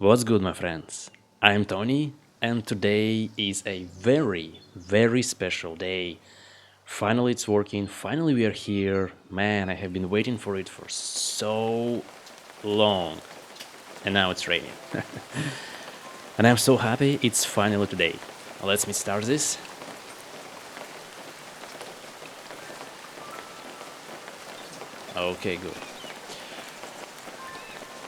What's good, my friends? I'm Tony, and today is a very, very special day. Finally, it's working. Finally, we are here. Man, I have been waiting for it for so long, and now it's raining. And I'm so happy it's finally today. Let me start this. Okay, good.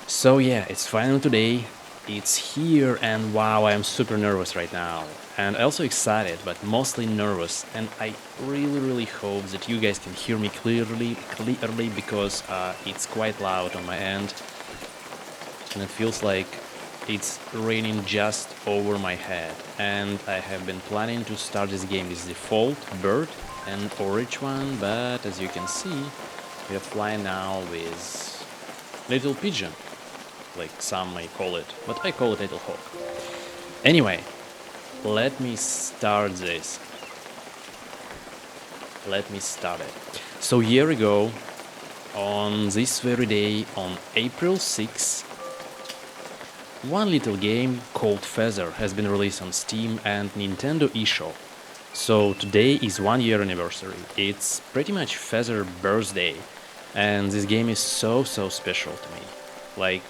So yeah, it's finally today. It's here, and wow, I'm super nervous right now. And also excited, but mostly nervous. And I really, really hope that you guys can hear me clearly, because it's quite loud on my end, and it feels like it's raining just over my head. And I have been planning to start this game with default bird and orange one, but as you can see, we are flying now with little pigeon, like some may call it, but I call it Little Hawk. Anyway, let me start this. Let me start it. So a year ago, on this very day, on April 6th, one little game called Feather has been released on Steam and Nintendo eShop. So today is 1 year anniversary. It's pretty much Feather birthday, and this game is so special to me. Like,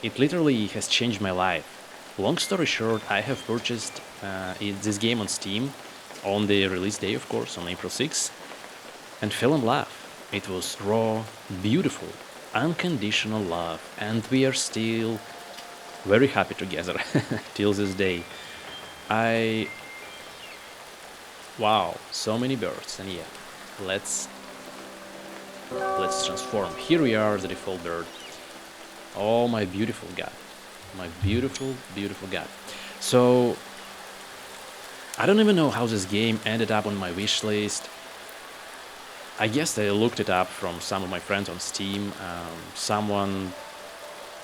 it literally has changed my life. Long story short, I have purchased this game on Steam on the release day, of course, on April 6th, and fell in love. It was raw, beautiful, unconditional love, and we are still very happy together till this day. I Wow, so many birds, and yeah, let's transform. Here we are, the default bird. Oh, my beautiful god. My beautiful, beautiful god. So, I don't even know how this game ended up on my wish list. I guess I looked it up from some of my friends on Steam. Someone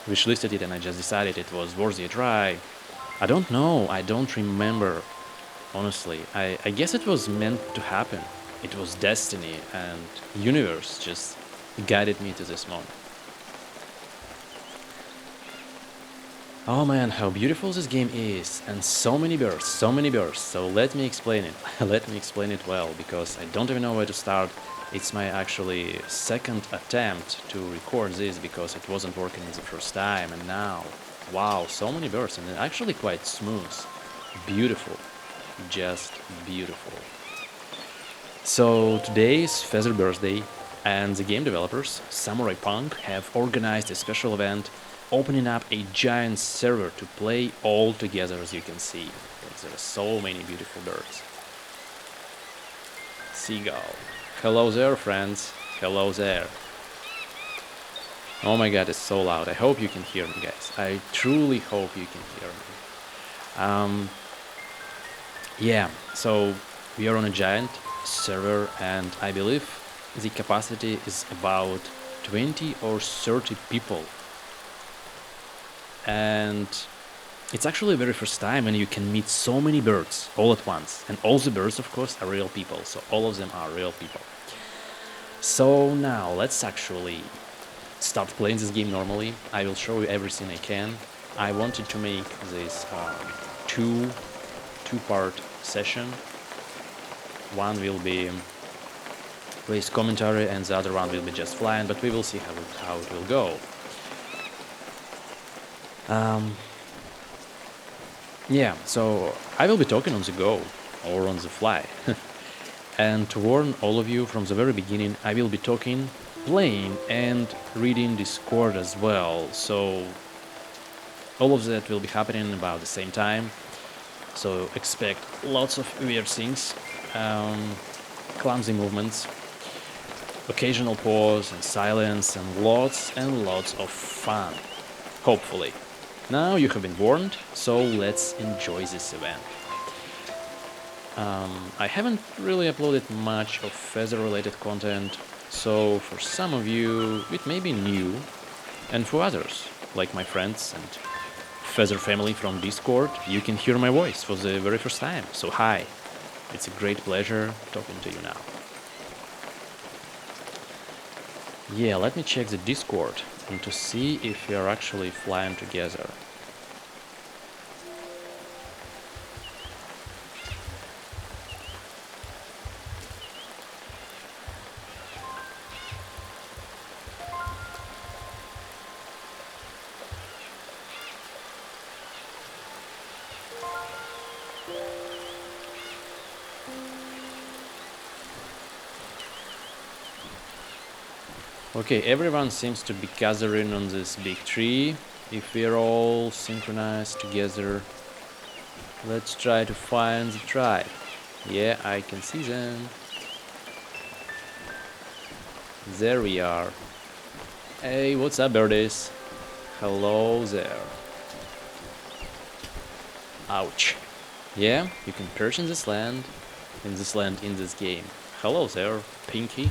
wishlisted it and I just decided it was worthy a try. I don't know, I don't remember, honestly. I guess it was meant to happen. It was destiny, and universe just guided me to this moment. Oh man, how beautiful this game is, and so many birds, so many birds. So let me explain it. Let me explain it well, because I don't even know where to start. It's my actually second attempt to record this, because it wasn't working the first time, and now, wow, so many birds, and actually quite smooth. Beautiful, just beautiful. So today is Feather birthday, and the game developers, Samurai Punk, have organized a special event opening up a giant server to play all together, as you can see. Like, there are so many beautiful birds. Seagull. Hello there, friends. Hello there. Oh my god, it's so loud. I hope you can hear me, guys. I truly hope you can hear me. Yeah, so we are on a giant server, and I believe the capacity is about 20 or 30 people. And it's actually the very first time when you can meet so many birds all at once. And all the birds, of course, are real people. So all of them are real people. So now let's actually start playing this game normally. I will show you everything I can. I wanted to make this two-part session. One will be place commentary, and the other one will be just flying, but we will see how it will go. Yeah, so I will be talking on the go or on the fly. And to warn all of you from the very beginning, I will be talking, playing, and reading Discord as well. So all of that will be happening about the same time. So expect lots of weird things, clumsy movements, occasional pause and silence, and lots of fun. Hopefully. Now you have been warned, so let's enjoy this event. I haven't really uploaded much of Feather-related content, so for some of you it may be new, and for others, like my friends and Feather family from Discord, you can hear my voice for the very first time. So hi, it's a great pleasure talking to you now. Yeah, let me check the Discord and to see if we are actually flying together. Okay, everyone seems to be gathering on this big tree. If we're all synchronized together, let's try to find the tribe. Yeah, I can see them. There we are. Hey, what's up, birdies? Hello there. Ouch. Yeah, you can perch in this land, in this game. Hello there, Pinky.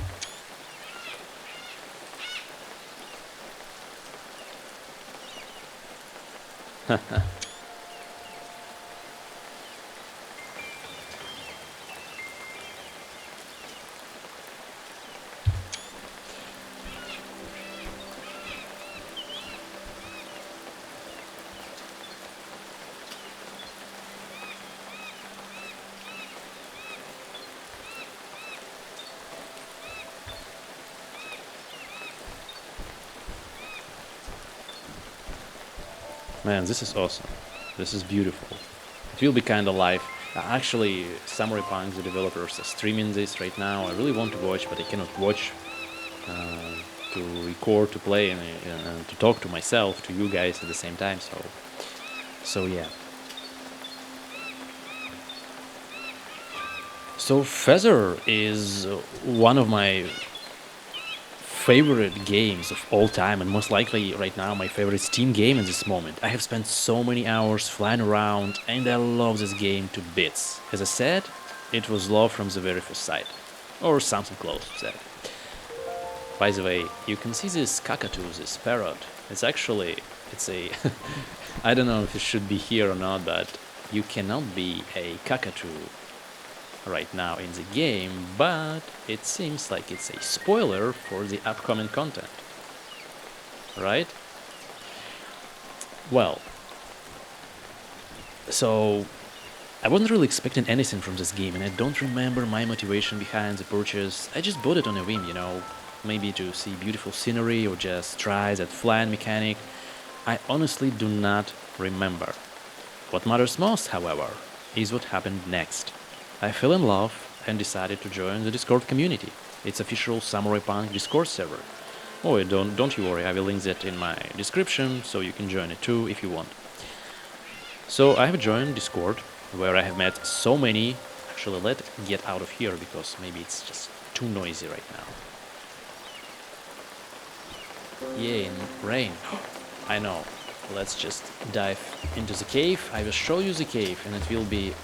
Man, this is awesome. This is beautiful. It will be kind of live. Actually, Samurai Punk, the developers, are streaming this right now. I really want to watch, but I cannot watch uh, to record, to play, and to talk to myself, to you guys at the same time. So yeah. So Feather is one of my favorite games of all time, and most likely right now my favorite Steam game in this moment. I have spent so many hours flying around, and I love this game to bits. As I said, it was love from the very first sight, or something close to that. By the way, you can see this cockatoo, this parrot. It's a, I don't know if it should be here or not, but you cannot be a cockatoo right now in the game, but it seems like it's a spoiler for the upcoming content, right? Well, so I wasn't really expecting anything from this game, and I don't remember my motivation behind the purchase. I just bought it on a whim, maybe to see beautiful scenery or just try that flying mechanic. I honestly do not remember. What matters most, however, is what happened next. I fell in love and decided to join the Discord community. It's official Samurai Punk Discord server. Oh, don't you worry, I will link that in my description, so you can join it too if you want. So I have joined Discord, where I have met so many. Actually, let's get out of here because maybe it's just too noisy right now. Yay, rain. I know. Let's just dive into the cave. I will show you the cave, and it will be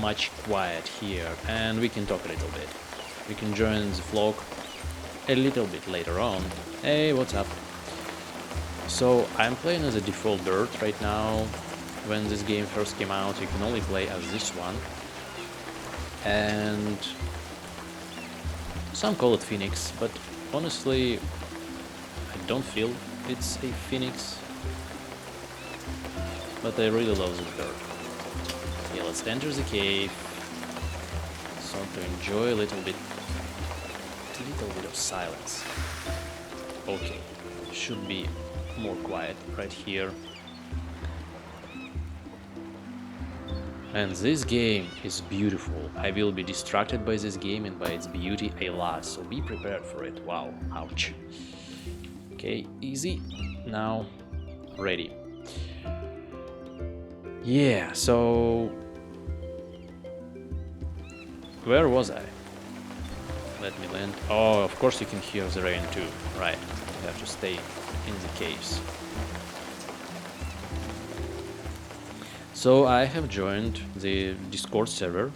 much quiet here, and we can talk a little bit. We can join the vlog a little bit later on. Hey, what's up? So I'm playing as a default bird right now. When this game first came out, you can only play as this one, and some call it Phoenix, but honestly I don't feel it's a Phoenix, but I really love this bird. Yeah, let's enter the cave. So to enjoy a little bit of silence. Okay, should be more quiet right here. And this game is beautiful. I will be distracted by this game and by its beauty a lot, so be prepared for it. Wow, ouch. Okay, easy. Now, ready. Yeah, so where was I? Let me land. Oh, of course you can hear the rain too. Right, you have to stay in the caves. So I have joined the Discord server,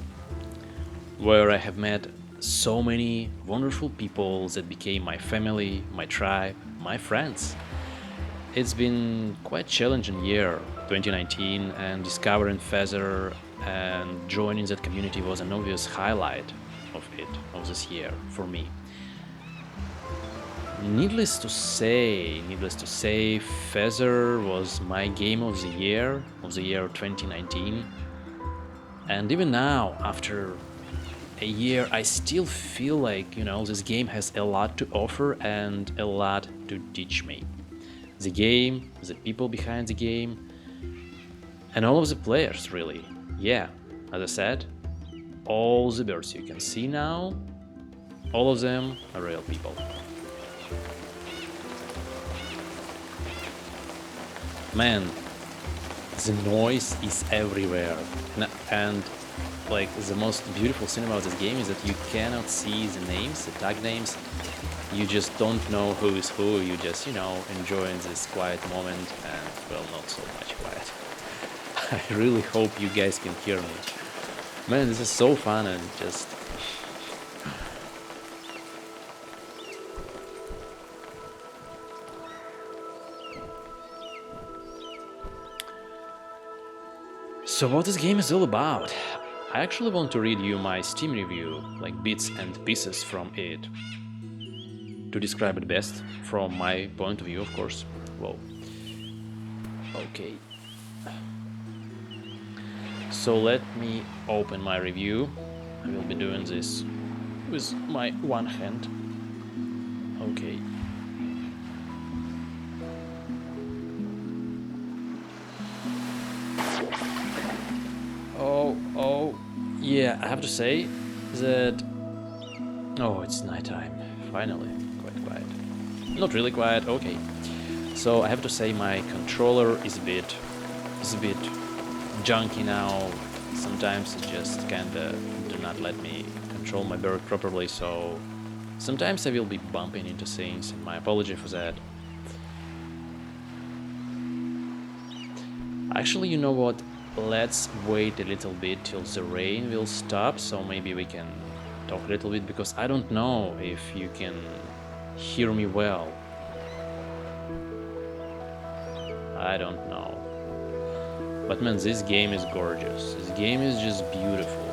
where I have met so many wonderful people that became my family, my tribe, my friends. It's been quite challenging year, 2019, and discovering Feather and joining that community was an obvious highlight of this year for me. Needless to say, Feather was my game of the year 2019. And even now, after a year, I still feel like, this game has a lot to offer and a lot to teach me. The game, the people behind the game, and all of the players, really. Yeah, as I said, all the birds you can see now, all of them are real people. Man, the noise is everywhere, and like the most beautiful thing about this game is that you cannot see the names, the tag names. You just don't know who is who. You just, enjoying this quiet moment, and well, not so much quiet. I really hope you guys can hear me. Man, this is so fun and just. So what this game is all about? I actually want to read you my Steam review, like bits and pieces from it, to describe it best, from my point of view, of course. Whoa. Okay. So let me open my review. I will be doing this with my one hand. Okay. Oh, yeah, I have to say that... Oh, it's nighttime, finally, quite quiet. Not really quiet, okay. So I have to say my controller is a bit junky now. Sometimes it just kinda do not let me control my bird properly, so sometimes I will be bumping into things, and my apology for that. Actually, you know what? Let's wait a little bit till the rain will stop, so maybe we can talk a little bit, because I don't know if you can hear me well. I don't know. But man, this game is gorgeous. This game is just beautiful.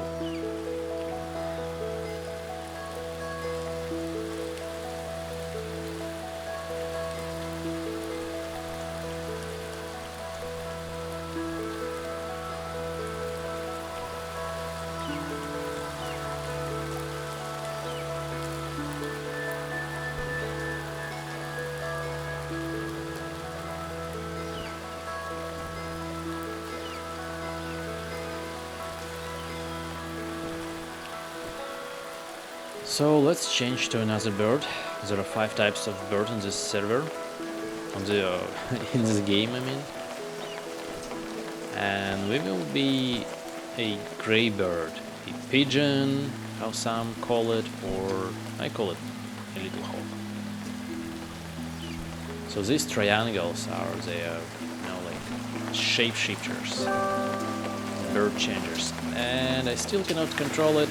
So let's change to another bird. There are 5 types of bird on this server, on the in this game, I mean. And we will be a gray bird, a pigeon, how some call it, or I call it a little hawk. So these triangles are the, like shapeshifters, bird changers, and I still cannot control it.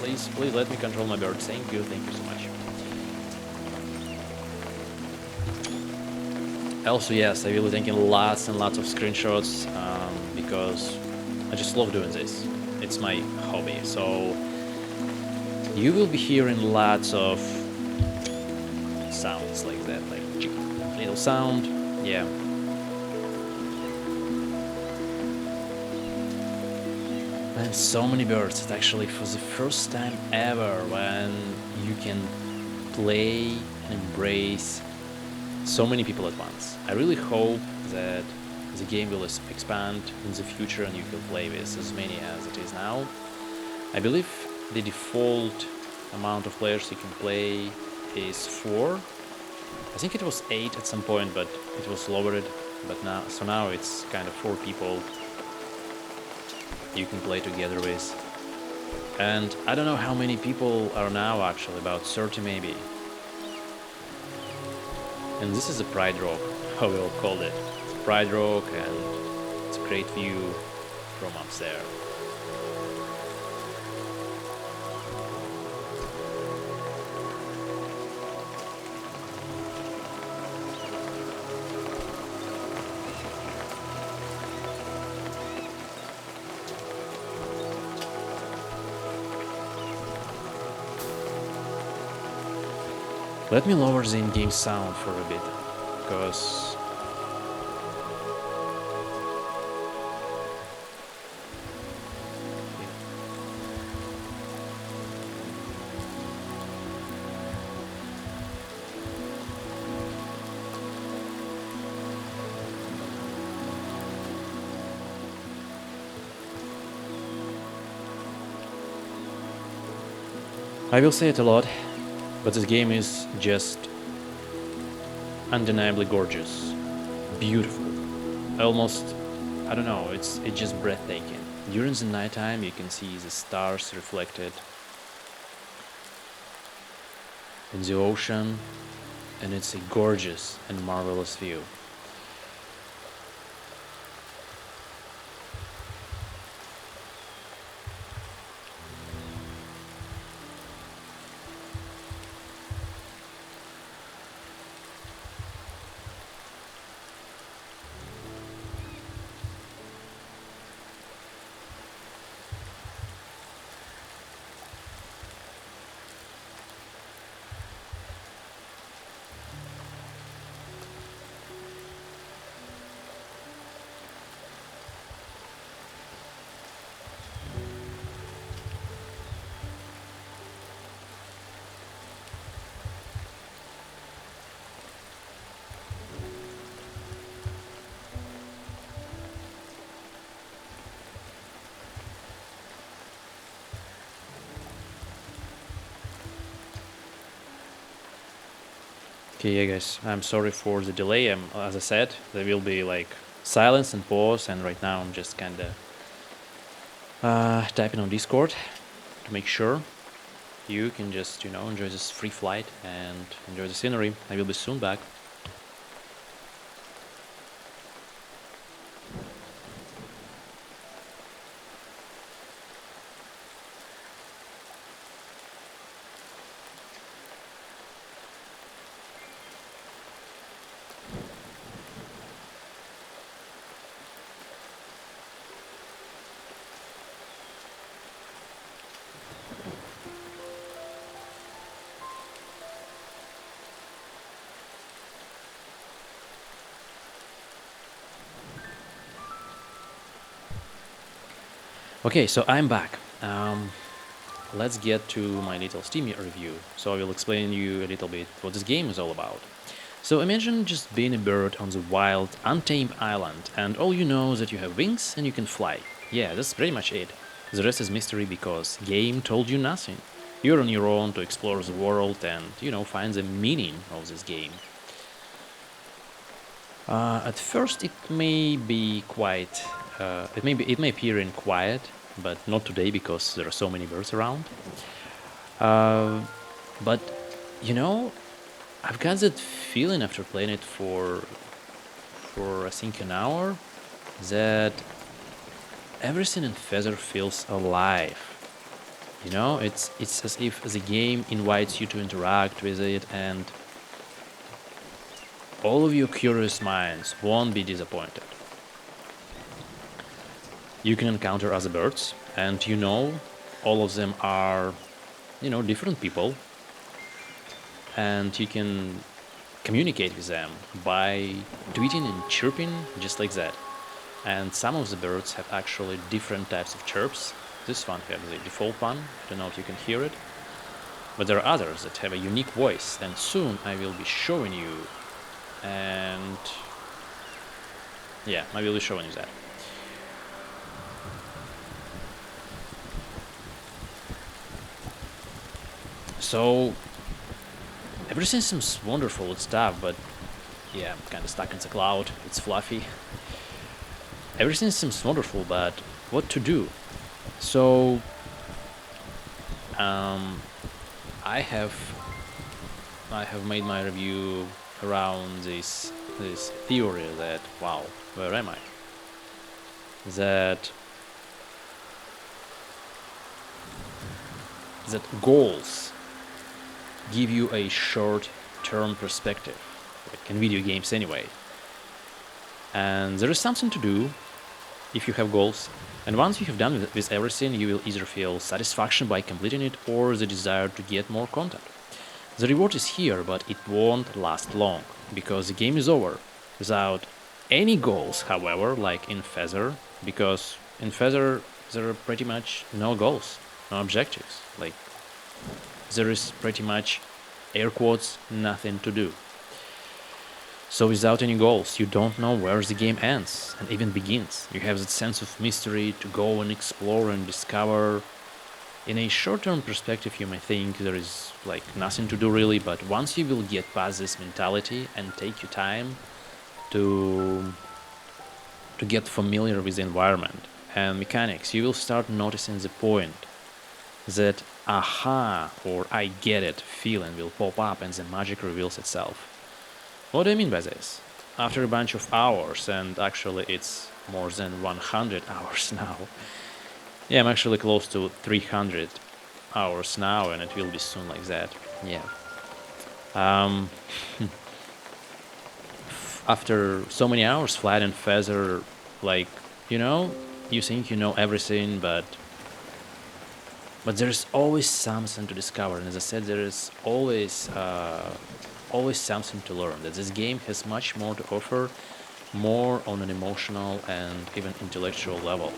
Please let me control my bird. Thank you so much. Also, yes, I will be taking lots and lots of screenshots, because I just love doing this. It's my hobby. So you will be hearing lots of sounds like that, like little sound. Yeah. And so many birds. It's actually for the first time ever when you can play and embrace so many people at once. I really hope that the game will expand in the future and you can play with as many as it is now. I believe the default amount of players you can play is 4. I think it was 8 at some point, but it was lowered. But now it's kind of 4 people you can play together with. And I don't know how many people are now, actually, about 30 maybe. And this is a Pride Rock, how we'll call it. It's Pride Rock, and it's a great view from up there. Let me lower the in-game sound for a bit, because I will say it a lot, but this game is just undeniably gorgeous. beautiful. Almost, I don't know, it's just breathtaking. During the nighttime, you can see the stars reflected in the ocean, and it's a gorgeous and marvelous view. Okay, yeah, guys, I'm sorry for the delay. As I said, there will be like silence and pause, and right now I'm just kind of typing on Discord to make sure you can just, enjoy this free flight and enjoy the scenery. I will be soon back. Okay, so I'm back. Let's get to my little Steam review. So I will explain you a little bit what this game is all about. So imagine just being a bird on the wild, untamed island, and all you know is that you have wings and you can fly. Yeah, that's pretty much it. The rest is mystery because game told you nothing. You're on your own to explore the world and, find the meaning of this game. At first, it may be quite. It may appear in quiet, but not today because there are so many birds around. Uh, but you know, I've got that feeling after playing it for I think an hour that everything in Feather feels alive. It's as if the game invites you to interact with it, and all of your curious minds won't be disappointed. You can encounter other birds, and all of them are, different people, and you can communicate with them by tweeting and chirping just like that. And some of the birds have actually different types of chirps. This one has the default one. I don't know if you can hear it. But there are others that have a unique voice, and soon I will be showing you. And yeah, I will be showing you that. So everything seems wonderful and stuff, but yeah, I'm kind of stuck in the cloud. It's fluffy. Everything seems wonderful, but what to do? So I have made my review around this theory that, wow, where am I? That goals give you a short-term perspective, like in video games anyway. And there is something to do if you have goals. And once you have done with everything, you will either feel satisfaction by completing it or the desire to get more content. The reward is here, but it won't last long, because the game is over without any goals, however, like in Feather, because in Feather there are pretty much no goals, no objectives. Like, there is pretty much, air quotes, nothing to do. So without any goals, you don't know where the game ends and even begins. You have that sense of mystery to go and explore and discover. In a short-term perspective, you may think there is like nothing to do really, but once you will get past this mentality and take your time, to get familiar with the environment and mechanics, you will start noticing the point that aha or I get it feeling will pop up and the magic reveals itself. What do I mean by this? After a bunch of hours, and actually it's more than 100 hours now. Yeah, I'm actually close to 300 hours now, and it will be soon like that. Yeah. Um, After so many hours flat and feather, like, you know, you think you know everything, but there's always something to discover. And as I said, there is always something to learn. That this game has much more to offer, more on an emotional and even intellectual level.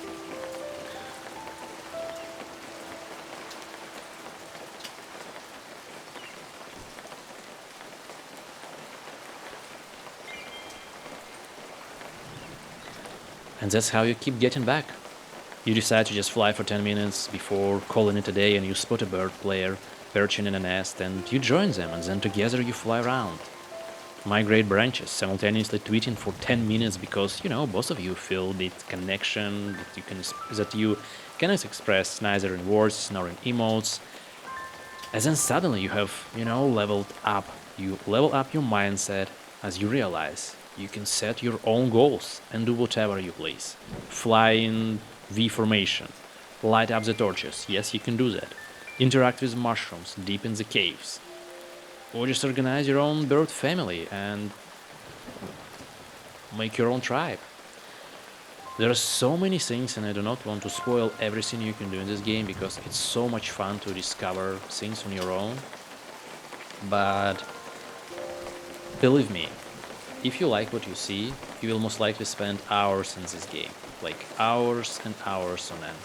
And that's how you keep getting back. You decide to just fly for 10 minutes before calling it a day, and you spot a bird player perching in a nest, and you join them, and then together you fly around. Migrate branches, simultaneously tweeting for 10 minutes because, both of you feel the connection that you cannot express neither in words nor in emotes. And then suddenly you have, leveled up. You level up your mindset as you realize you can set your own goals and do whatever you please. Fly in V formation, light up the torches. Yes, you can do that. Interact with mushrooms deep in the caves. Or just organize your own bird family and make your own tribe. There are so many things, and I do not want to spoil everything you can do in this game because it's so much fun to discover things on your own. But believe me, if you like what you see, you will most likely spend hours in this game. Like hours and hours on end.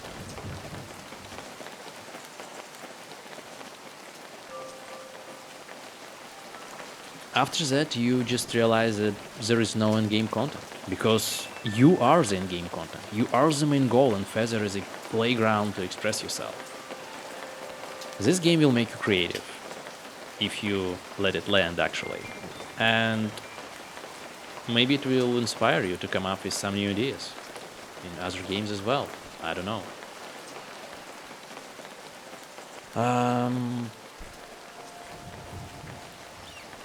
After that, you just realize that there is no in-game content because you are the in-game content. You are the main goal, and Feather is a playground to express yourself. This game will make you creative if you let it land, actually, and maybe it will inspire you to come up with some new ideas in other games as well. I don't know. Um,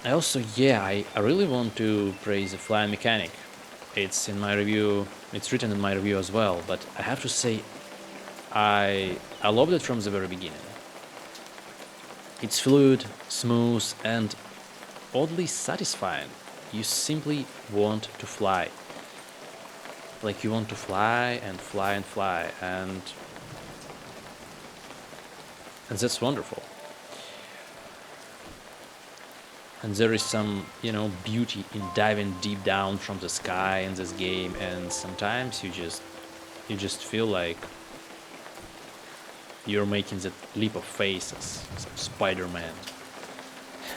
I really want to praise the flying mechanic. It's in my review. It's written in my review as well. But I have to say, I loved it from the very beginning. It's fluid, smooth, and oddly satisfying. You simply want to fly. Like you want to fly and fly and fly, and that's wonderful. And there is some, beauty in diving deep down from the sky in this game, and sometimes you just feel like you're making that leap of faith as some Spider-Man.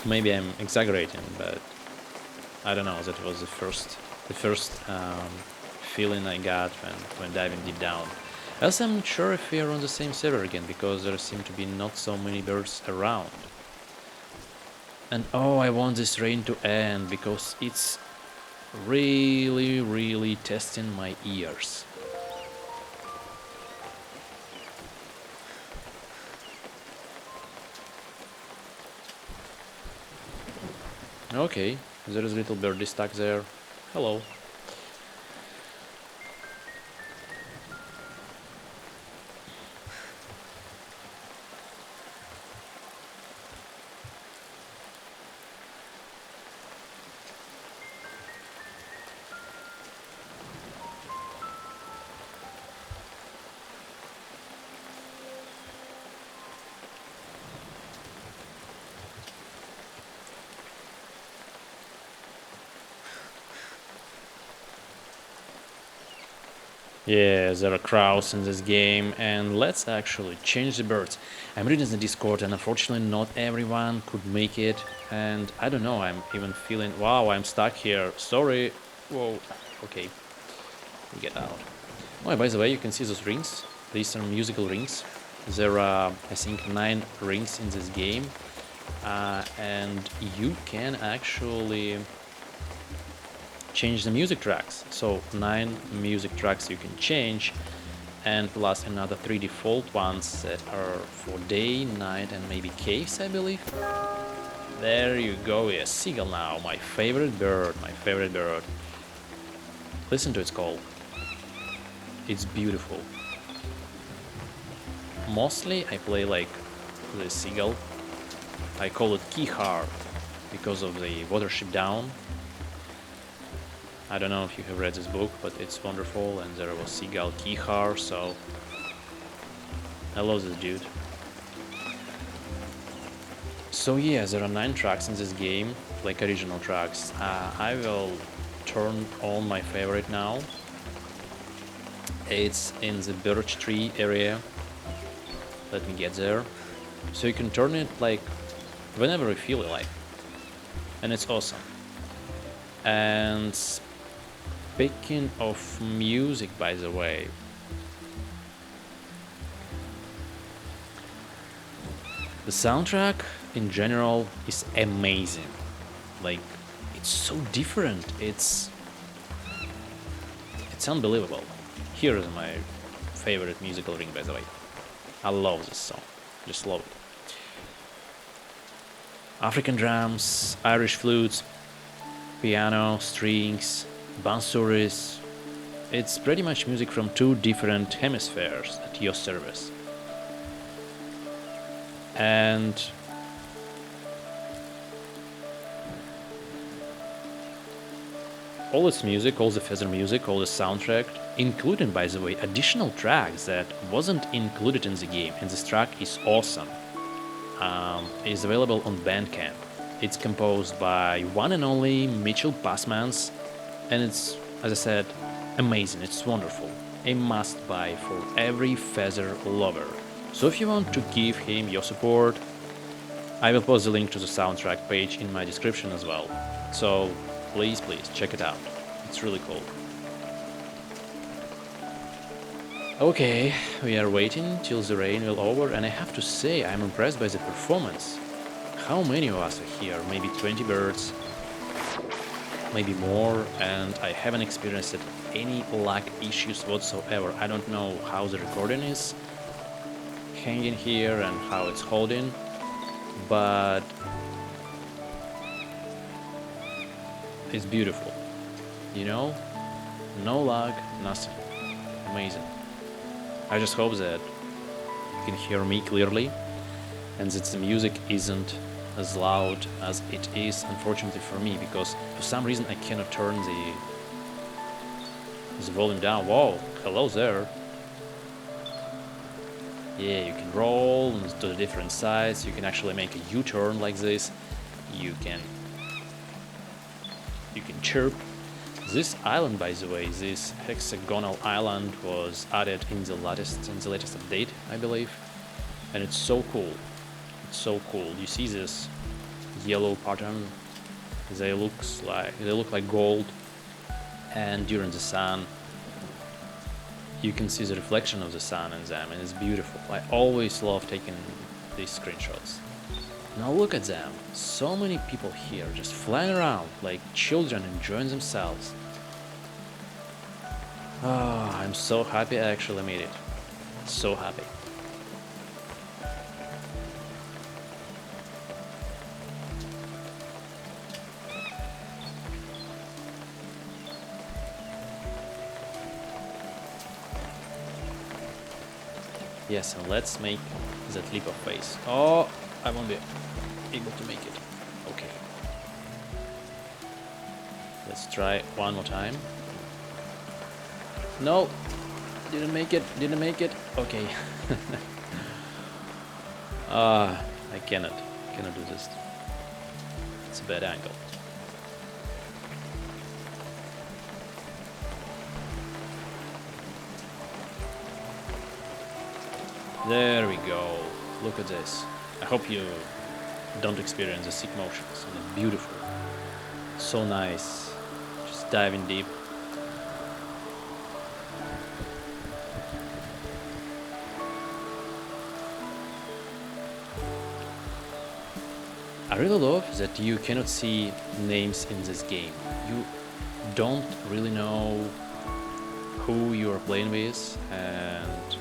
Maybe I'm exaggerating, but I don't know. That was the first feeling I got when diving deep down. Else, I'm not sure if we are on the same server again because there seem to be not so many birds around. And oh, I want this rain to end because it's really, really testing my ears. Okay, there is a little birdie stuck there. Hello. Yeah, there are crowds in this game, and let's actually change the birds. I'm reading the Discord, and unfortunately, not everyone could make it. And I don't know, I'm even feeling, wow, I'm stuck here. Sorry. Whoa. Okay, we get out. Oh, by the way, you can see those rings. These are musical rings. There are, I think, 9 rings in this game, and you can actually change the music tracks. So 9 music tracks you can change, and plus another 3 default ones that are for day, night, and maybe caves, I believe. There you go, a seagull now, my favorite bird, my favorite bird. Listen to its call. It's beautiful. Mostly I play like the seagull. I call it Kihar because of the Watership Down. I don't know if you have read this book, but it's wonderful, and there was seagull Kihar, so I love this dude. So yeah, there are 9 tracks in this game, like original tracks. I will turn on my favorite now. It's in the birch tree area. Let me get there. So you can turn it like whenever you feel like. And it's awesome. And speaking of music, by the way, the soundtrack in general is amazing. Like, it's so different. It's unbelievable. Here is my favorite musical ring, by the way. I love this song. Just love it. African drums, Irish flutes, piano, strings, bansouris. It's pretty much music from 2 different hemispheres at your service. And all this music, all the feather music, all the soundtrack, including, by the way, additional tracks that wasn't included in the game, and this track is awesome, is available on Bandcamp. It's composed by one and only Mitchell Passmans, and it's, as I said, amazing, it's wonderful. A must-buy for every feather lover. So if you want to give him your support, I will post the link to the soundtrack page in my description as well. So please check it out. It's really cool. Okay, we are waiting till the rain will over, and I have to say I'm impressed by the performance. How many of us are here? Maybe 20 birds, maybe more, and I haven't experienced any lag issues whatsoever. I don't know how the recording is hanging here and how it's holding, but it's beautiful, you know, no lag, nothing. Amazing. I just hope that you can hear me clearly and that the music isn't as loud as it is, unfortunately for me, because for some reason I cannot turn the volume down. Whoa, hello there. Yeah, you can roll to the different sides, you can actually make a U-turn like this, you can chirp. This island, by the way, this hexagonal island was added in the latest update, I believe, and it's so cool. It's so cool. You see this yellow pattern? They look like gold, and during the sun you can see the reflection of the sun in them, and it's beautiful. I always love taking these screenshots. Now look at them. So many people here just flying around like children enjoying themselves. Ah, I'm so happy I actually made it. So happy. Yes, and let's make that leap of faith. Oh, I won't be able to make it. Okay. Let's try one more time. No, didn't make it. Okay. I cannot do this. It's a bad angle. There we go. Look at this. I hope you don't experience the sick motions. It's beautiful. So nice. Just diving deep. I really love that you cannot see names in this game. don't really know who you are playing with and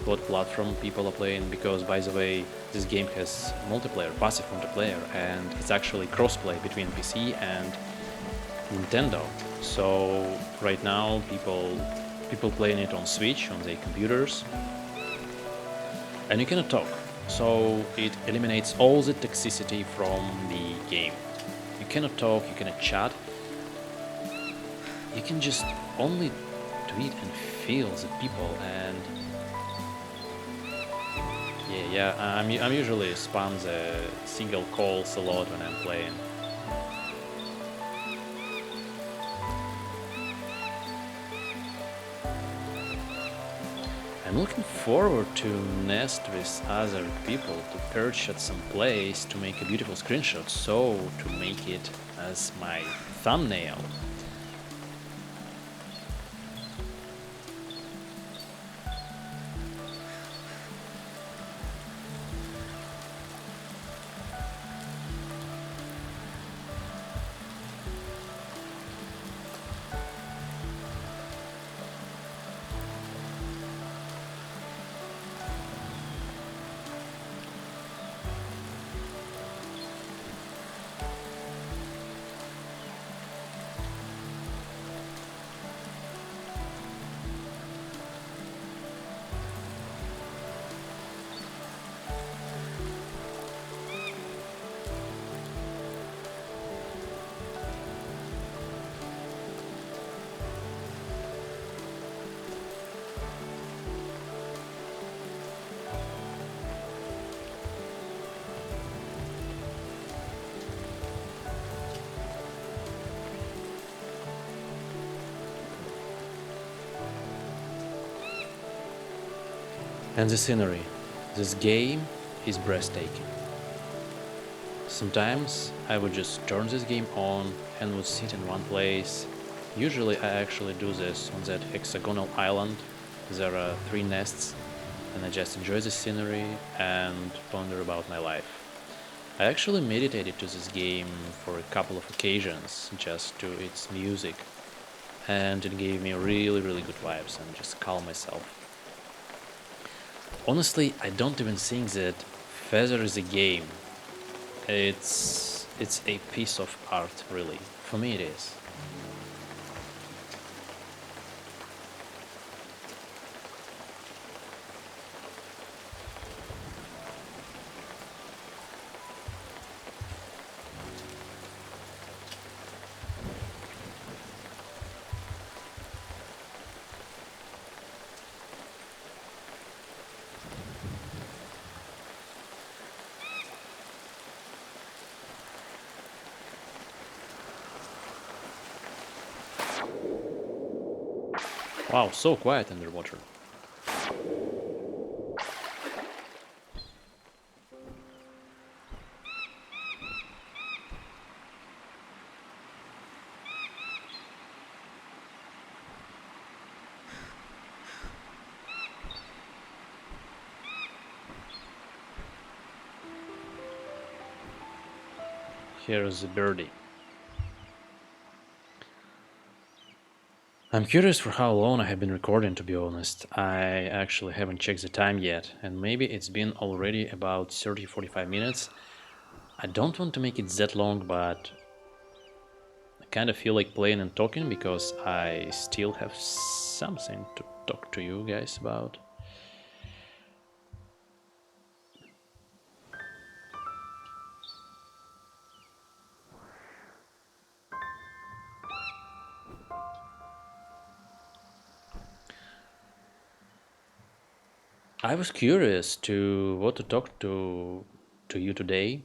what platform people are playing, because by the way this game has multiplayer, passive multiplayer, and it's actually crossplay between PC and Nintendo. So right now people playing it on Switch on their computers, and you cannot talk. So it eliminates all the toxicity from the game. You cannot talk, you cannot chat. You can just only tweet and feel the people. And I'm usually spam the single calls a lot when I'm playing. I'm looking forward to nest with other people, to perch at some place, to make a beautiful screenshot, so to make it as my thumbnail. And the scenery. This game is breathtaking. Sometimes I would just turn this game on and would sit in one place. Usually I actually do this on that hexagonal island. There are 3 nests, and I just enjoy the scenery and ponder about my life. I actually meditated to this game for a couple of occasions just to its music, and it gave me really good vibes and just calm myself. Honestly, I don't even think that Feather is a game. It's a piece of art, really. For me, it is. Wow, so quiet underwater. Here is a birdie. I'm curious for how long I have been recording, to be honest. I actually haven't checked the time yet, and maybe it's been already about 30-45 minutes. I don't want to make it that long, but I kind of feel like playing and talking because I still have something to talk to you guys about. I was curious to what to talk to you today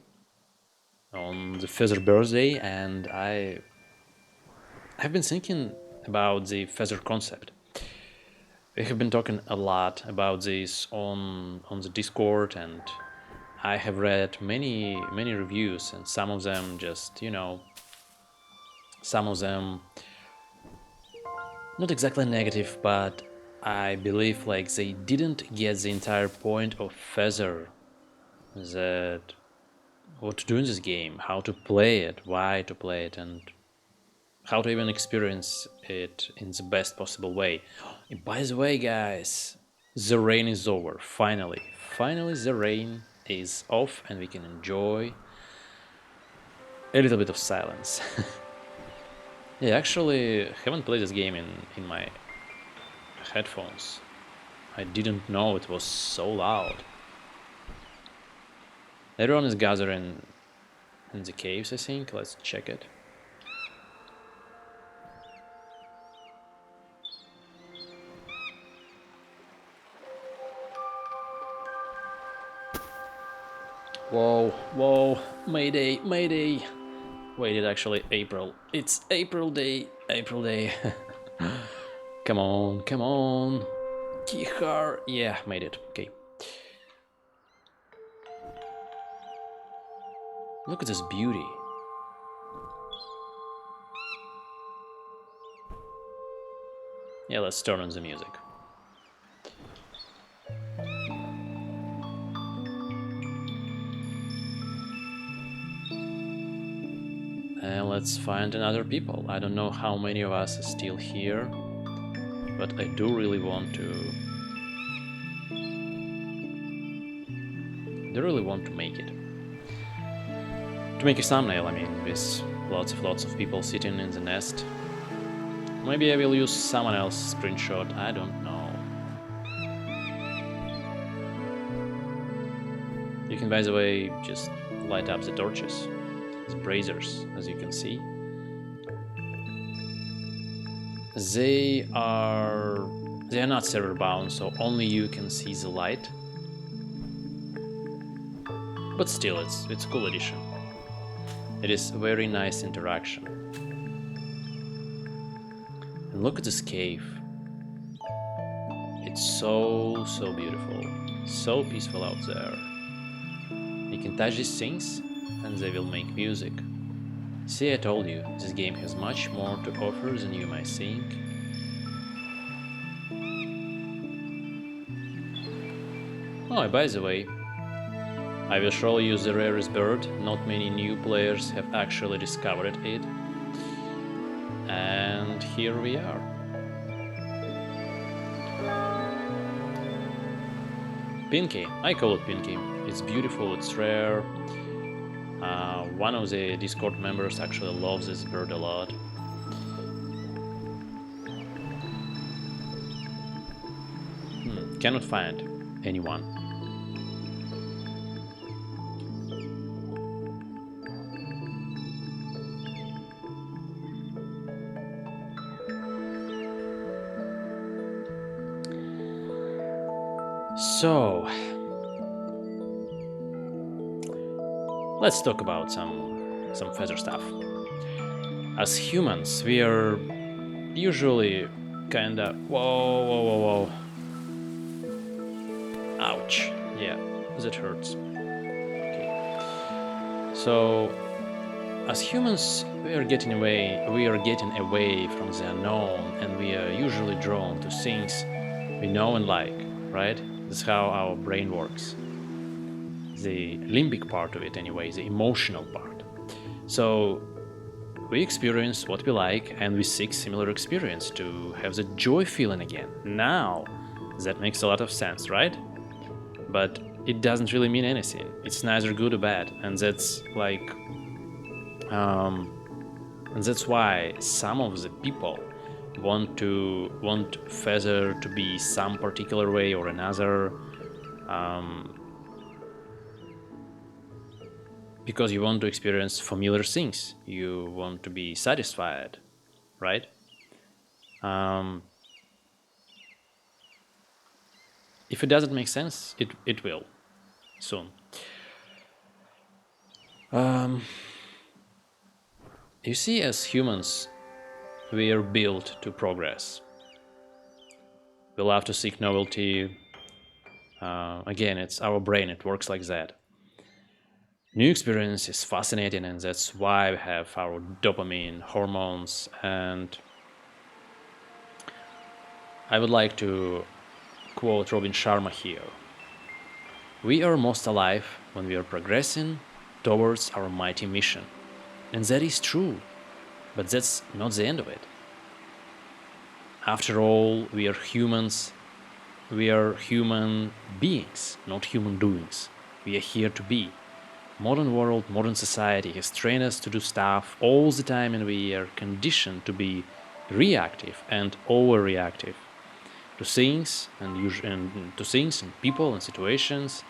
on the Feather birthday, and I've been thinking about the Feather concept. We have been talking a lot about this on the Discord, and I have read many reviews, and some of them just some of them not exactly negative, but I believe like they didn't get the entire point of Feather, that what to do in this game, how to play it, why to play it, and how to even experience it in the best possible way. And by the way, guys, the rain is over. Finally, finally, the rain is off, and we can enjoy a little bit of silence. Yeah, actually, haven't played this game in my headphones. I didn't know it was so loud. Everyone is gathering in the caves, I think. Let's check it. Whoa, whoa, Mayday, Mayday. Wait, it's actually April. It's April Day, April Day. Come on, come on. Kihar. Yeah, made it. Okay. Look at this beauty. Yeah, let's turn on the music. And let's find another people. I don't know how many of us are still here, but I do really want to... I really want to make it. To make a thumbnail, I mean, with lots of people sitting in the nest. Maybe I will use someone else's screenshot, I don't know. You can, by the way, just light up the torches, the braziers, as you can see. They are not server bound, so only you can see the light. But still, it's a cool addition. It is a very nice interaction. And look at this cave. It's so beautiful, so peaceful out there. You can touch these things and they will make music. See, I told you, this game has much more to offer than you might think. Oh, by the way, I will surely use the rarest bird. Not many new players have actually discovered it. And here we are. Pinky. I call it Pinky. It's beautiful, it's rare. One of the Discord members actually loves this bird a lot. Cannot find anyone. So, let's talk about some feather stuff. As humans, we are usually kinda... Whoa. Ouch. Yeah, that hurts. Okay. So, as humans, we are getting away from the unknown, and we are usually drawn to things we know and like, right? That's how our brain works. The limbic part of it anyway, the emotional part. So we experience what we like and we seek similar experience to have the joy feeling again. Now, that makes a lot of sense, right? But it doesn't really mean anything. It's neither good or bad, and that's like... and that's why some of the people want feather to be some particular way or another, because you want to experience familiar things, you want to be satisfied, right? If it doesn't make sense, it will soon. You see, as humans, we are built to progress. We love to seek novelty. Again, it's our brain, it works like that. New experience is fascinating, and that's why we have our dopamine hormones. And I would like to quote Robin Sharma here. We are most alive when we are progressing towards our mighty mission. And that is true. But that's not the end of it. After all, we are humans. We are human beings, not human doings. We are here to be. Modern world, modern society has trained us to do stuff all the time, and we are conditioned to be reactive and overreactive to things and to things and people and situations.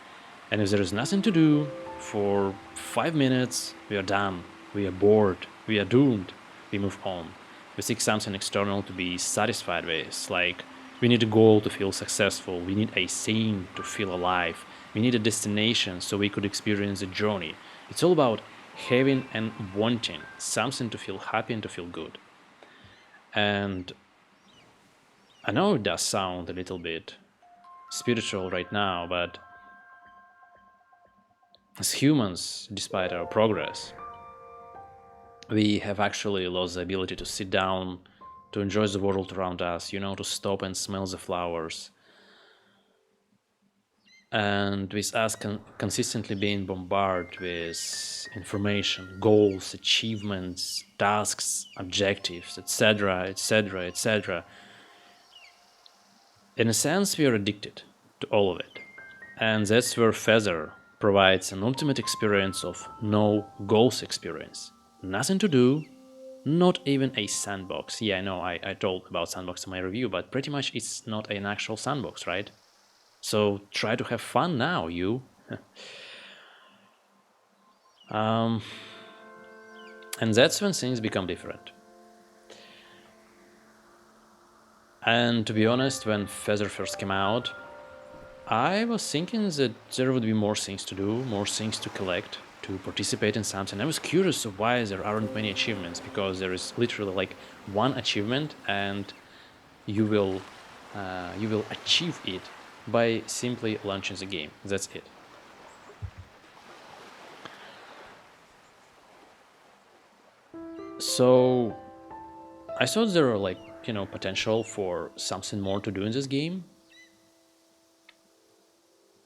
And if there is nothing to do for 5 minutes, we are done. We are bored. We are doomed. We move on. We seek something external to be satisfied with, like we need a goal to feel successful. We need a scene to feel alive. We need a destination so we could experience the journey. It's all about having and wanting something to feel happy and to feel good. And I know it does sound a little bit spiritual right now, but as humans, despite our progress, we have actually lost the ability to sit down, to enjoy the world around us, to stop and smell the flowers. And with us consistently being bombarded with information, goals, achievements, tasks, objectives, etc., etc., etc., in a sense, we are addicted to all of it. And that's where Feather provides an ultimate experience of no goals experience. Nothing to do, not even a sandbox. Yeah, I know I told about sandbox in my review, but pretty much it's not an actual sandbox, right? So try to have fun now, you. um, and that's when things become different. And to be honest, when Feather first came out, I was thinking that there would be more things to do, more things to collect, to participate in something. I was curious of why there aren't many achievements, because there is literally like one achievement, and you will achieve it by simply launching the game. That's it. So I thought there were like potential for something more to do in this game,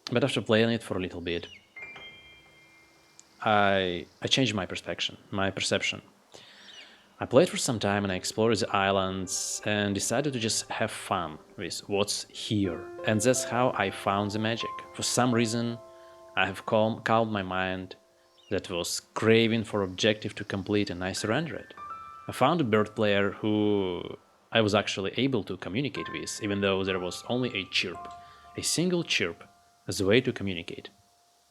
but after playing it for a little bit, I changed my perception. I played for some time and I explored the islands and decided to just have fun with what's here. And that's how I found the magic. For some reason, I have calmed my mind that was craving for objective to complete, and I surrendered. I found a bird player who I was actually able to communicate with, even though there was only a chirp, a single chirp as a way to communicate.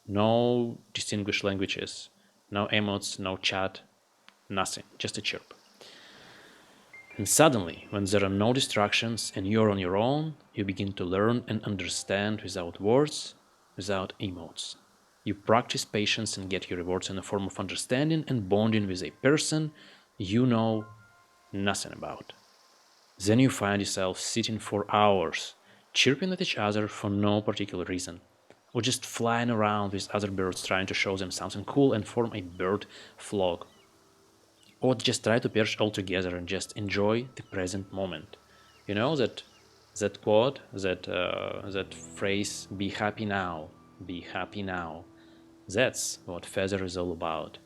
No distinguished languages, no emotes, no chat, nothing, just a chirp. And suddenly, when there are no distractions and you're on your own, you begin to learn and understand without words, without emotes. You practice patience and get your rewards in the form of understanding and bonding with a person you know nothing about. Then you find yourself sitting for hours, chirping at each other for no particular reason, or just flying around with other birds trying to show them something cool and form a bird flock, or just try to perch all together and just enjoy the present moment. You know that quote, that phrase, "Be happy now, be happy now." That's what Feather is all about.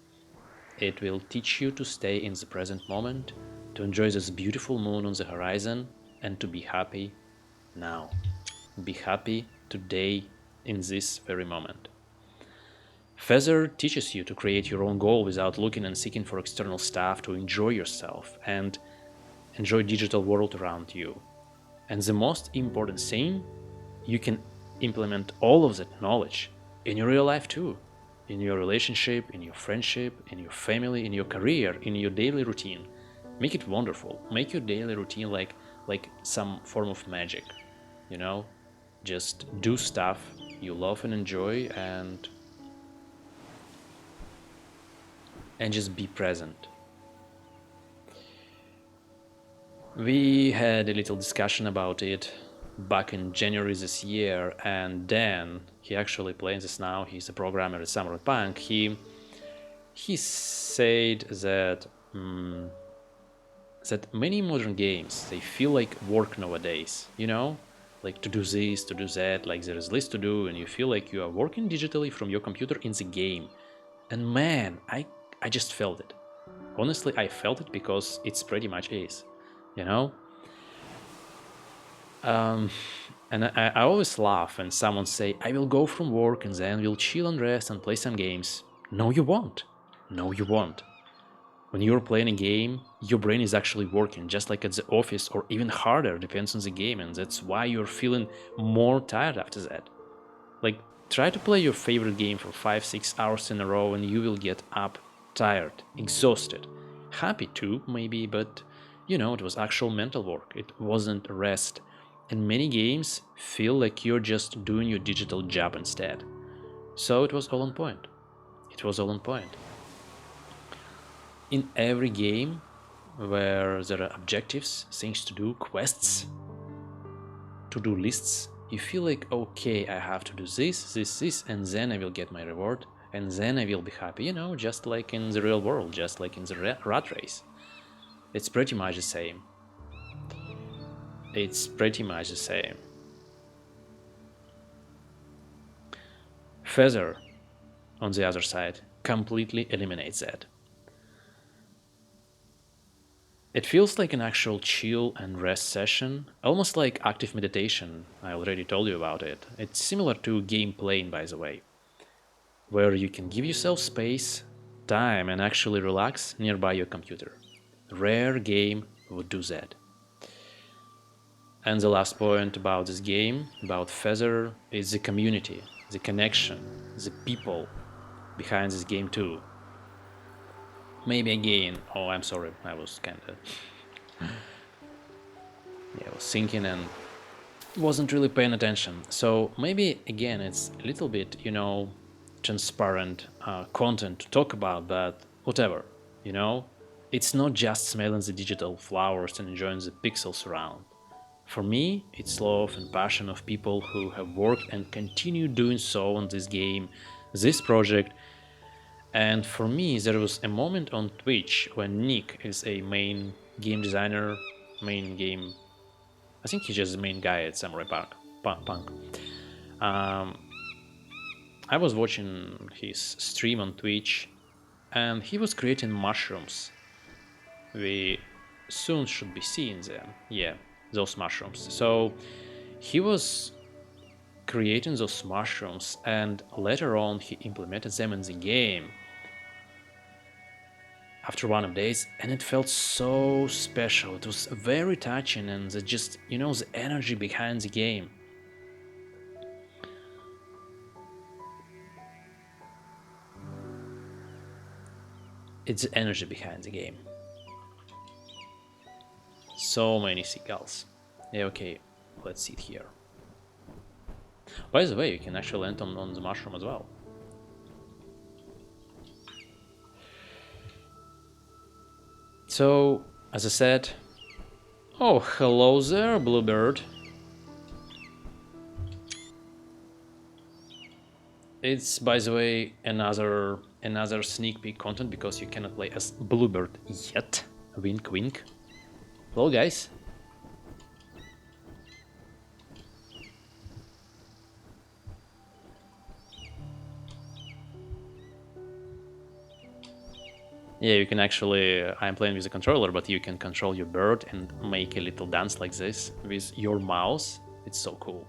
It will teach you to stay in the present moment, to enjoy this beautiful moon on the horizon, and to be happy now. Be happy today in this very moment. Feather teaches you to create your own goal without looking and seeking for external stuff, to enjoy yourself and enjoy digital world around you. And the most important thing, you can implement all of that knowledge in your real life too. In your relationship, in your friendship, in your family, in your career, in your daily routine. Make it wonderful. Make your daily routine like some form of magic. You know? Just do stuff you love and enjoy, and just be present. We had a little discussion about it back in January this year, and Dan, he actually plays this now, he's a programmer at Cyberpunk. He said that that many modern games, they feel like work nowadays, like to do this, to do that, like there is list to do, and you feel like you are working digitally from your computer in the game. And man, I just felt it. Honestly, I felt it because it's pretty much is, you know? And I always laugh when someone say, I will go from work and then we'll chill and rest and play some games. No, you won't. No, you won't. When you're playing a game, your brain is actually working, just like at the office, or even harder, depends on the game, and that's why you're feeling more tired after that. Like, try to play your favorite game for 5, 6 hours in a row, and you will get up tired, exhausted. Happy too, maybe, but it was actual mental work, it wasn't rest. And many games feel like you're just doing your digital job instead. So it was all on point. It was all on point. In every game where there are objectives, things to do, quests, to do lists, you feel like, okay, I have to do this, and then I will get my reward, and then I will be happy, just like in the real world, just like in the rat race. It's pretty much the same. It's pretty much the same. Feather, on the other side, completely eliminates that. It feels like an actual chill and rest session, almost like active meditation. I already told you about it. It's similar to game playing, by the way, where you can give yourself space, time, and actually relax nearby your computer. Rare game would do that. And the last point about this game, about Feather, is the community, the connection, the people behind this game too. Maybe again, oh, I'm sorry, I was kinda, yeah, I was thinking and wasn't really paying attention. So maybe again, it's a little bit, transparent content to talk about, but whatever, you know, it's not just smelling the digital flowers and enjoying the pixels around. For me, it's love and passion of people who have worked and continue doing so on this game, this project. And for me, there was a moment on Twitch when Nick is a main game designer, main game. I think he's just the main guy at Samurai Punk. Um, I was watching his stream on Twitch, and he was creating mushrooms. We soon should be seeing them. Yeah, those mushrooms. So he was creating those mushrooms, and later on he implemented them in the game after one of days, and it felt so special. It was very touching, and just the energy behind the game. It's the energy behind the game. So many seagulls. Yeah, okay, let's see it here. By the way, you can actually land on the mushroom as well. So, as I said, oh, hello there, Bluebird. It's, by the way, another sneak peek content because you cannot play as Bluebird yet. Wink, wink. Hello, guys. Yeah, you can actually. I'm playing with a controller, but you can control your bird and make a little dance like this with your mouse. It's so cool.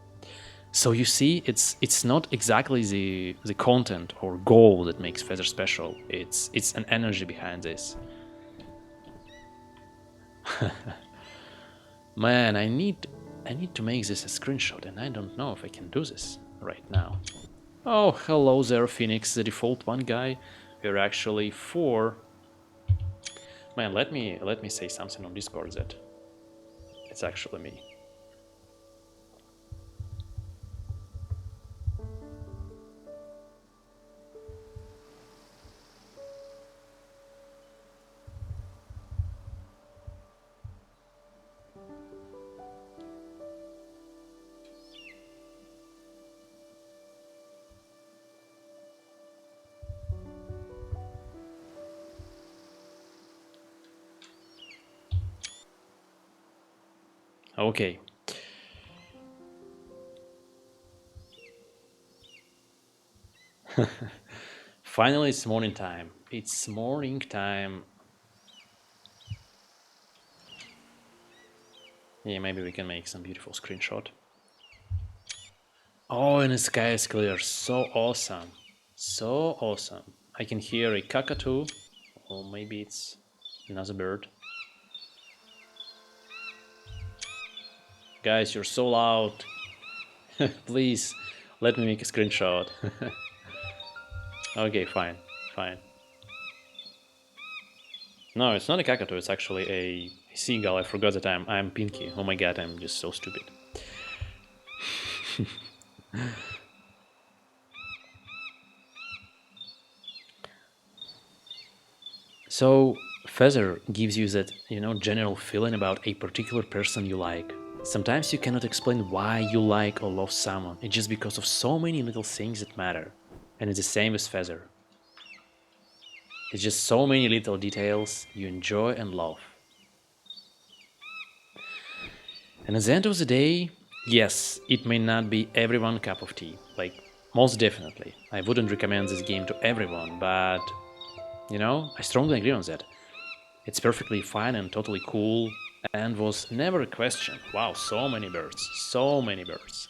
So you see, it's not exactly the content or goal that makes Feather special. It's an energy behind this. Man, I need to make this a screenshot, and I don't know if I can do this right now. Oh, hello there, Phoenix, the default one guy. We're actually four. Man, let me say something on Discord that it's actually me. Okay. Finally, it's morning time. It's morning time. Yeah, maybe we can make some beautiful screenshot. Oh, and the sky is clear. So awesome. So awesome. I can hear a cockatoo, or maybe it's another bird. Guys, you're so loud. Please, let me make a screenshot. Okay, fine, fine. No, it's not a cockatoo. It's actually a seagull. I forgot that I'm Pinky. Oh my god, I'm just so stupid. So feather gives you that general feeling about a particular person you like. Sometimes you cannot explain why you like or love someone. It's just because of so many little things that matter. And it's the same with feather. It's just so many little details you enjoy and love. And at the end of the day, yes, it may not be everyone's cup of tea. Like, most definitely. I wouldn't recommend this game to everyone, but, I strongly agree on that. It's perfectly fine and totally cool, and was never a question. Wow, so many birds. So many birds.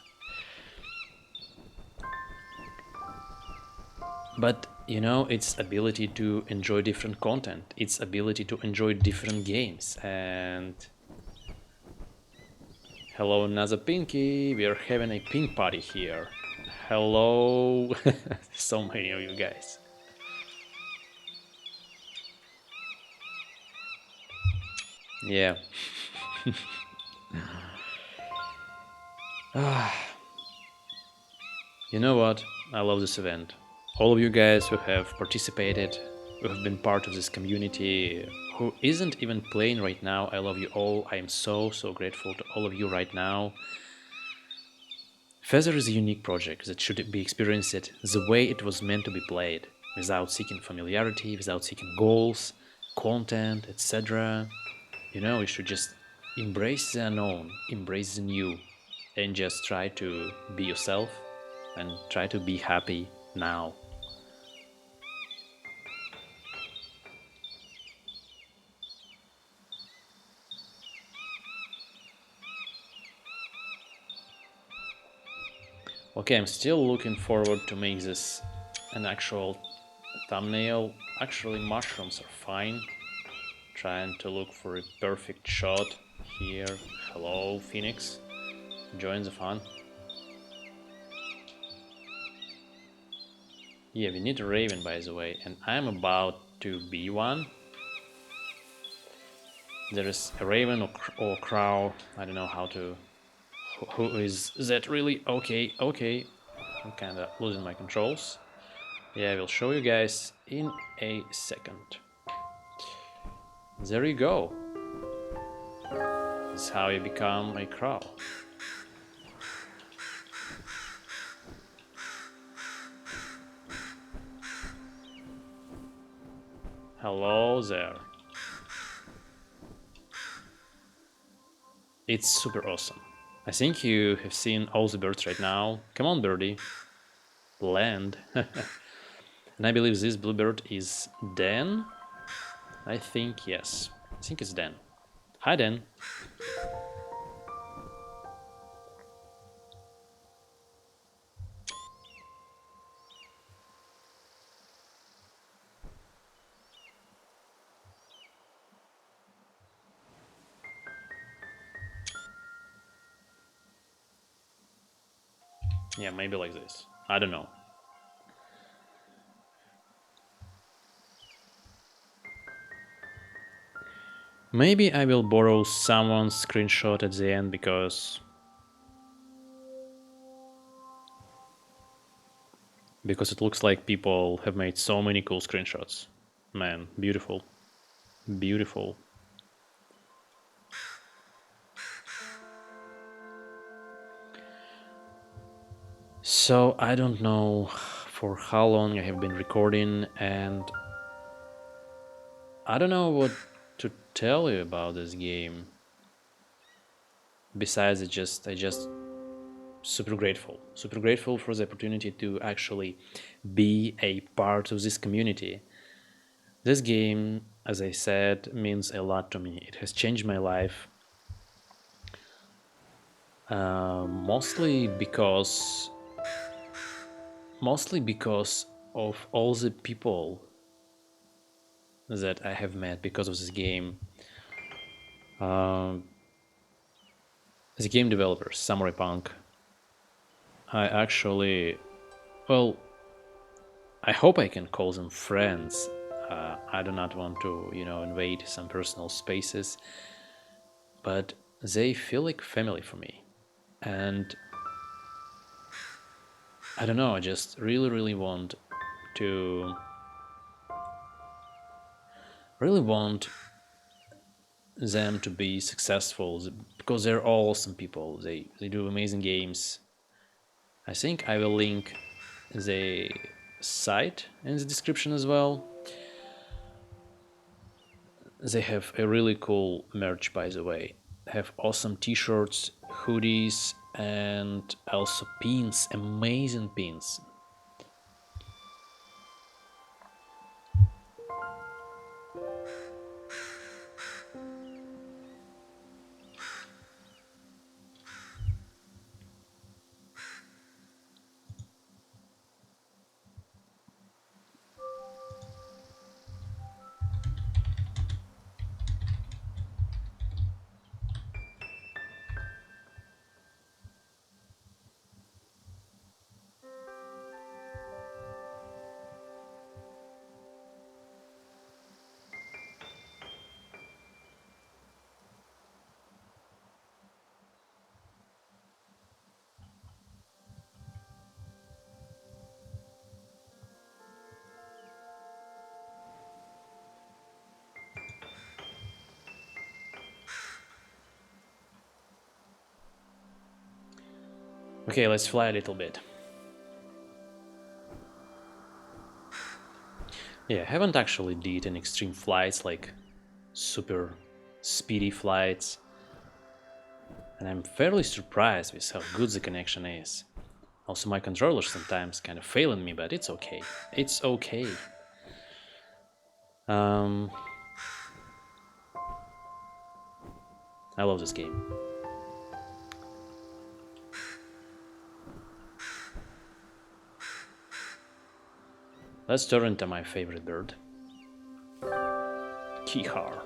But, its ability to enjoy different content, its ability to enjoy different games, and hello, another Pinky. We are having a pink party here. Hello. So many of you guys. Yeah. You know what? I love this event. All of you guys who have participated, who have been part of this community, who isn't even playing right now, I love you all. I am so, so grateful to all of you right now. Feather is a unique project that should be experienced the way it was meant to be played, without seeking familiarity, without seeking goals, content, etc. You should just embrace the unknown, embrace the new, and just try to be yourself and try to be happy now. Okay, I'm still looking forward to make this an actual thumbnail. Actually, mushrooms are fine. Trying to look for a perfect shot here. Hello, Phoenix. Join the fun. Yeah, we need a raven, by the way, and I'm about to be one. There is a raven or crow. I don't know how to. Who is that really? Okay, okay. I'm kinda losing my controls. Yeah, I will show you guys in a second. There you go. This is how you become a crow. Hello there. It's super awesome. I think you have seen all the birds right now. Come on, birdie. Land. And I believe this bluebird is Dan. I think, yes. I think it's Dan. Hi, Dan. Yeah, maybe like this. I don't know. Maybe I will borrow someone's screenshot at the end because it looks like people have made so many cool screenshots. Man, beautiful. Beautiful. So I don't know for how long I have been recording, and I don't know what to tell you about this game. Besides, I just super grateful for the opportunity to actually be a part of this community. This game, as I said, means a lot to me. It has changed my life. Mostly because of all the people that I have met because of this game. Um, the game developers, Samurai Punk. I actually, well, I hope I can call them friends. I do not want to, invade some personal spaces, but they feel like family for me. And I don't know, I just really, to, really want them to be successful because they're all awesome people. They do amazing games. I think I will link the site in the description as well. They have a really cool merch, by the way. They have awesome t-shirts, hoodies, and also pins, amazing pins. Okay, let's fly a little bit. Yeah, I haven't actually did any extreme flights like super speedy flights, and I'm fairly surprised with how good the connection is. Also, my controllers sometimes kind of failing me, but it's okay. It's okay. Um, I love this game. Let's turn into my favorite bird, Kihar.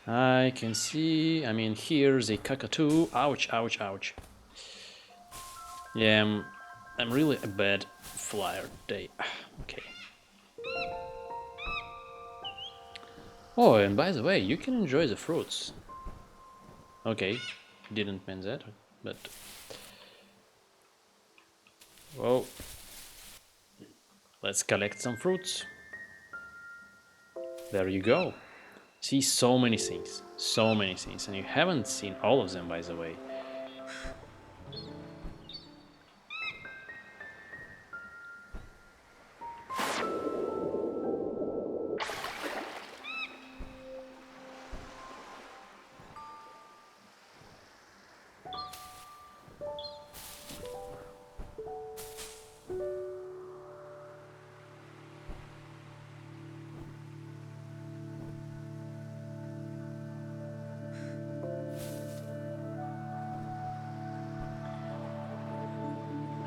I can see, here's a cockatoo. Ouch, ouch, ouch. Yeah, I'm really a bad flyer today. Okay. Oh, and by the way, you can enjoy the fruits. Okay, didn't mean that, but... Well, let's collect some fruits. There you go. See, so many things, and you haven't seen all of them, by the way.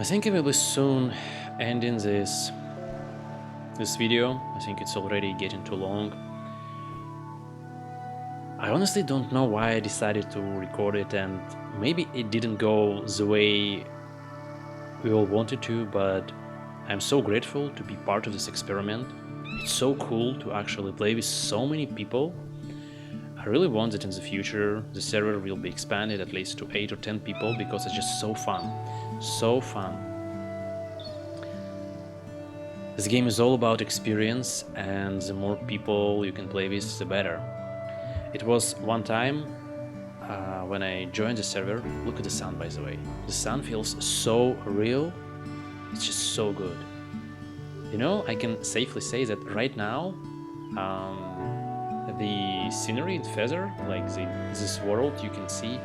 I think I will be soon ending this video. I think it's already getting too long. I honestly don't know why I decided to record it, and maybe it didn't go the way we all wanted to, but I'm so grateful to be part of this experiment. It's so cool to actually play with so many people. I really want that in the future the server will be expanded at least to 8 or 10 people because it's just so fun. So fun. This game is all about experience, and the more people you can play with, the better. It was one time when I joined the server. Look at the sound, by the way. The sound feels so real. It's just so good. You know, I can safely say that right now, the scenery in Feather, like this world you can see,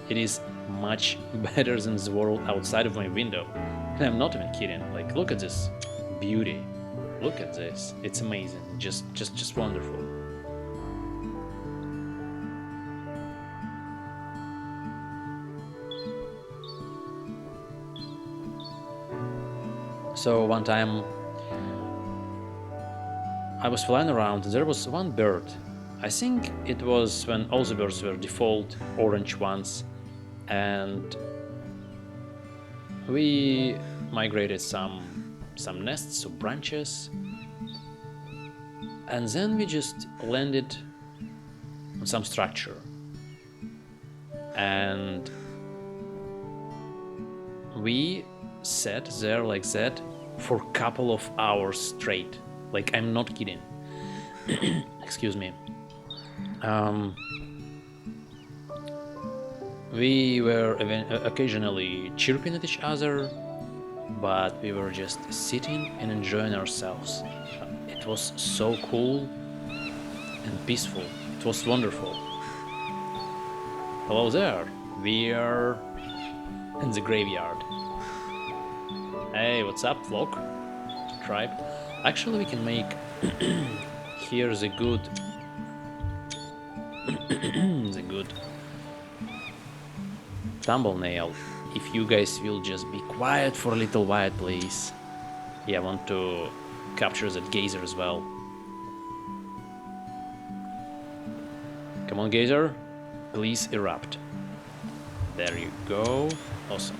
it is much better than the world outside of my window. And I'm not even kidding. Like, look at this beauty. Look at this. It's amazing. Just wonderful. So one time I was flying around and there was one bird. I think it was when all the birds were default orange ones, and we migrated some nests of branches, and then we just landed on some structure, and we sat there like that for a couple of hours straight. Like, I'm not kidding. Excuse me. We were occasionally chirping at each other, but we were just sitting and enjoying ourselves. It was so cool and peaceful. It was wonderful. Hello there. We are in the graveyard. Hey, what's up, flock? Tribe. Actually, we can make here the good the good thumbnail. If you guys will just be quiet for a little while, please. Yeah, I want to capture that gazer as well. Come on, gazer. Please erupt. There you go. Awesome.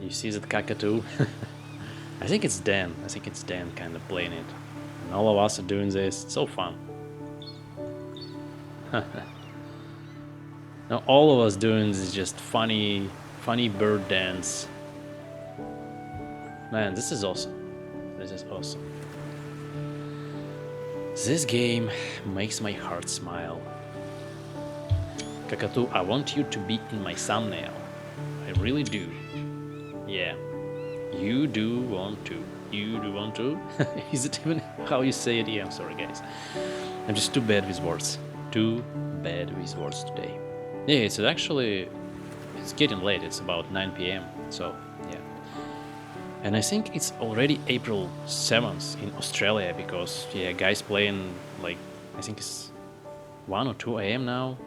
You see that cockatoo? I think it's Dan. I think it's Dan kind of playing it. And all of us are doing this. It's so fun. Now all of us doing this just funny bird dance. Man, this is awesome. This is awesome. This game makes my heart smile. Cockatoo, I want you to be in my thumbnail. I really do. Yeah. You do want to. You do want to? Is it even how you say it? Yeah, I'm sorry, guys. I'm just too bad with words. Too bad with words today. Yeah, it's actually... It's getting late. It's about 9 p.m. So, yeah. And I think it's already April 7th in Australia because, yeah, guys playing, like, I think it's 1 or 2 a.m. now.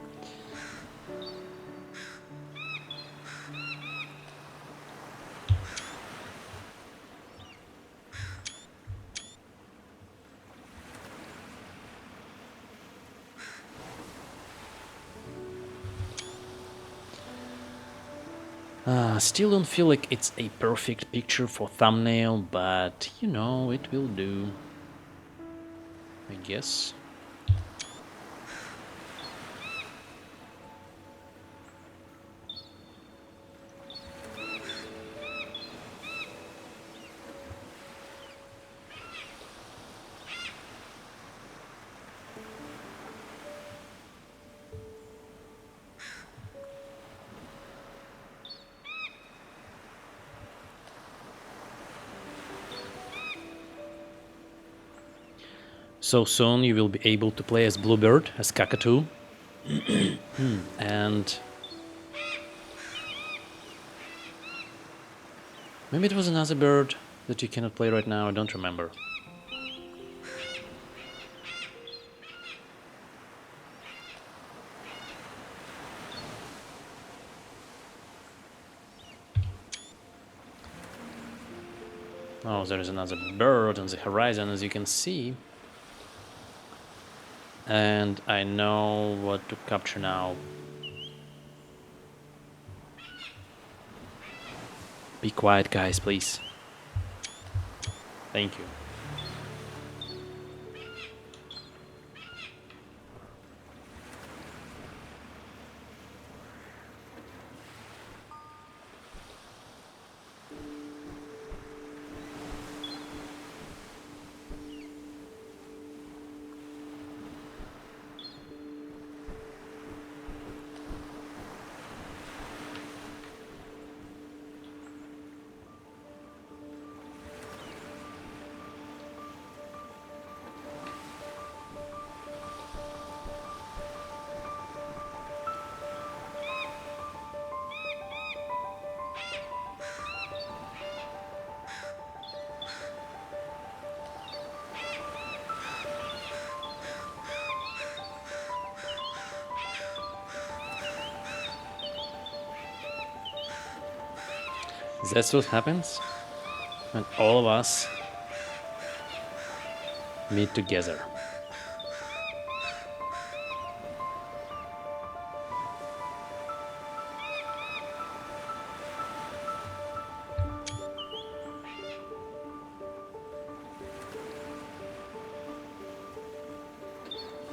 Still don't feel like it's a perfect picture for thumbnail, but you know, it will do, I guess. So soon you will be able to play as Bluebird, as Cockatoo. And maybe it was another bird that you cannot play right now, I don't remember. Oh, there is another bird on the horizon, as you can see. And I know what to capture now. Be quiet, guys, please. Thank you. That's what happens when all of us meet together.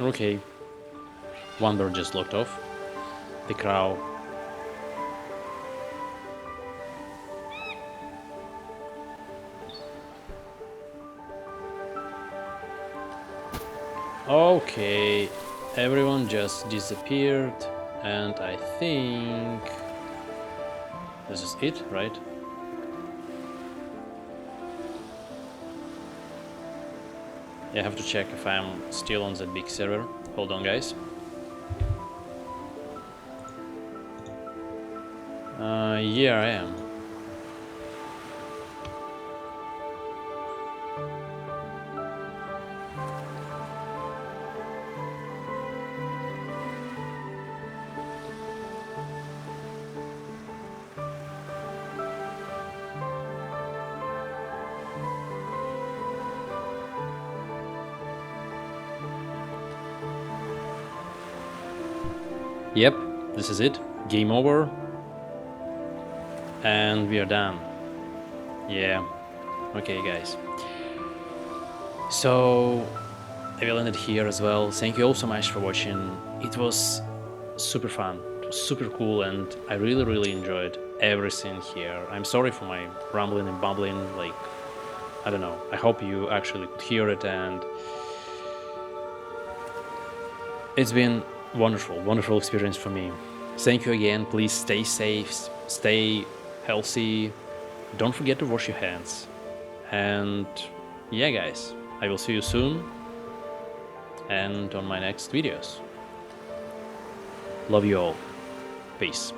Okay, one bird just locked off. The crow. Okay, everyone just disappeared, and I think this is it, right? I have to check if I'm still on that big server. Hold on, guys. Yeah, I am. Yep, this is it. Game over. And we are done. Yeah. Okay, guys. So I will end it here as well. Thank you all so much for watching. It was super fun. It was super cool, and I really enjoyed everything here. I'm sorry for my rumbling and bumbling. Like, I don't know. I hope you actually could hear it, and it's been wonderful experience for me. Thank you again. Please stay safe, stay healthy. Don't forget to wash your hands. And yeah, guys, I will see you soon and on my next videos. Love you all. Peace.